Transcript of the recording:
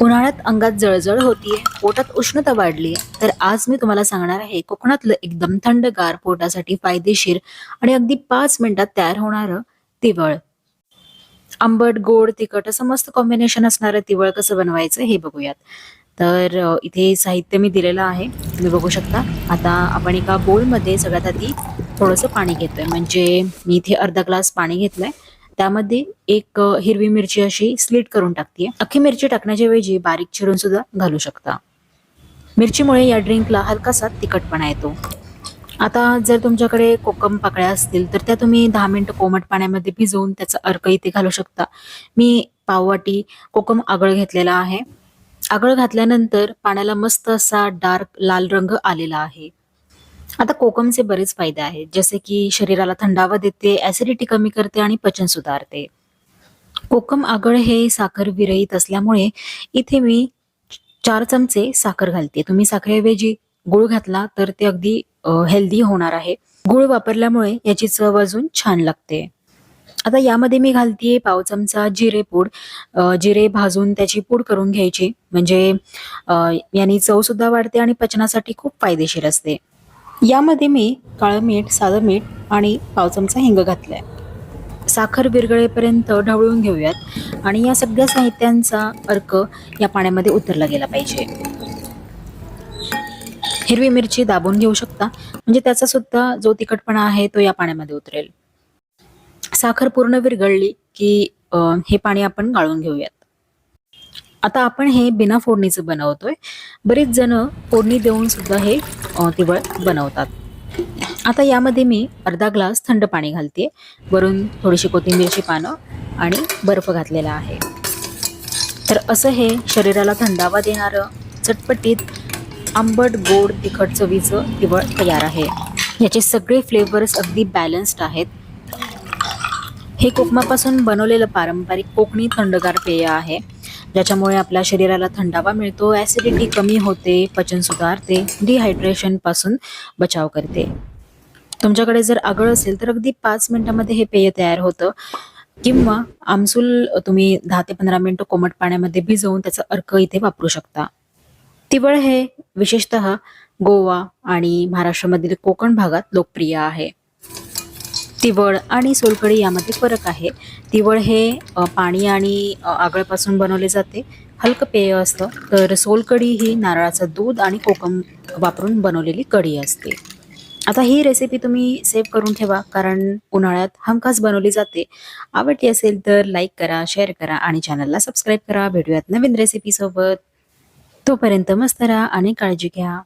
उन्हाळ्यात अंगात जळजळ होतीये, पोटात उष्णता वाढलीये, तर आज मी तुम्हाला सांगणार आहे कोकणातलं एकदम थंडगार, पोटासाठी फायदेशीर आणि अगदी 5 मिनिटात तयार होणारं तिवळ. आंबट, गोड, तिखट असं मस्त कॉम्बिनेशन असणारं तिवळ कसं बनवायचं हे बघूयात. तर इथे साहित्य मी दिलेलं आहे. तुम्ही बघू शकता. आता आपण एका बोलमध्ये सगळ्यात आधी थोडंसं पाणी घेतोय. म्हणजे मी इथे अर्धा ग्लास पाणी घेतलंय. त्यामध्ये एक हिरवी मिरची अशी स्लिट करून टाकतेय. अख्खी मिरची टाकण्याच्या ऐवजी बारीक चिरून सुद्धा घालू शकता. मिरचीमुळे या ड्रिंकला हलकासा तिखटपणा येतो. आता जर तुमच्याकडे कोकम पाकळ्या असतील तर त्या तुम्ही 10 मिनिटं कोमट पाण्यामध्ये भिजवून त्याचा अर्क इथे घालू शकता. मी पाववाटी कोकम आगळ घेतलेला आहे. आगळ घातल्यानंतर पाण्याला मस्त असा डार्क लाल रंग आलेला आहे. आता कोकमचे बरेच फायदे आहेत, जसे की शरीराला थंडावा देते, ऍसिडिटी कमी करते आणि पचन सुधारते. कोकम आगळ हे साखर विरहित असल्यामुळे इथे मी 4 चमचे साखर घालते. तुम्ही साखरेऐवजी गूळ घातला तर ते अगदी हेल्दी होणार आहे. गूळ वापरल्यामुळे याची चव अजून छान लागते. आता यामध्ये मी घालतीये पाव चमचा जिरे पूड. जिरे भाजून त्याची पूड करून घ्यायची. म्हणजे याने चव सुद्धा वाढते आणि पचनासाठी खूप फायदेशीर असते. यामध्ये मी काळं मीठ, साधं मीठ आणि पाव चमचा हिंग घातलाय. साखर विरघळेपर्यंत ढवळून घेऊयात आणि या सगळ्या साहित्यांचा अर्क या पाण्यामध्ये उतरला गेला पाहिजे. हिरवी मिरची दाबून घेऊ शकता, म्हणजे त्याचा सुद्धा जो तिखटपणा आहे तो या पाण्यामध्ये उतरेल. साखर पूर्ण विरघळली की हे पाणी आपण गाळून घेऊयात. आता आपण हे बिना फोडणीचं बनवतोय. बरीच जण फोडणी देऊन सुद्धा हे तिवळ बनवतात. आता यामध्ये मी अर्धा ग्लास थंड पाणी घालते. वरून थोडीशी कोथिंबीरची पानं आणि बर्फ घातलेला आहे. तर असं हे शरीराला थंडावा देणारं चटपटीत आंबट, गोड, तिखट चवीचं तिवळ तयार आहे. याचे सगळे फ्लेवर्स अगदी बॅलन्स्ड आहेत. हे कोकमापासून बनवलेलं पारंपरिक कोकणी थंडगार पेय आहे, ज्याच्यामुळे आपल्या शरीराला थंडावा मिळतो, ऍसिडिटी कमी होते, पचन सुधारते, डिहायड्रेशन पासून बचाव करते. तुमच्याकडे जर आगळ असेल तर अगदी 5 मिनिटांमध्ये हे पेय तयार होतं. किंवा आमसूल तुम्ही 10 ते 15 मिनिटं कोमट पाण्यामध्ये भिजवून त्याचा अर्क इथे वापरू शकता. तिवळ हे विशेषतः गोवा आणि महाराष्ट्रामधील कोकण भागात लोकप्रिय आहे. तिवळ आणि सोलकढी यामध्ये फरक आहे. तिवळ हे पाणी आणि आगळपासून बनवले जाते, हलकं पेय असतं. तर सोलकढी ही नारळाचं दूध आणि कोकम वापरून बनवलेली कढी असते. आता ही रेसिपी तुम्ही सेव्ह करून ठेवा, कारण उन्हाळ्यात हमखास बनवली जाते. आवडली असेल तर लाईक करा, शेअर करा आणि चॅनलला सबस्क्राईब करा. भेटूयात नवीन रेसिपी सोबत. तोपर्यंत मस्त राहा आणि काळजी घ्या.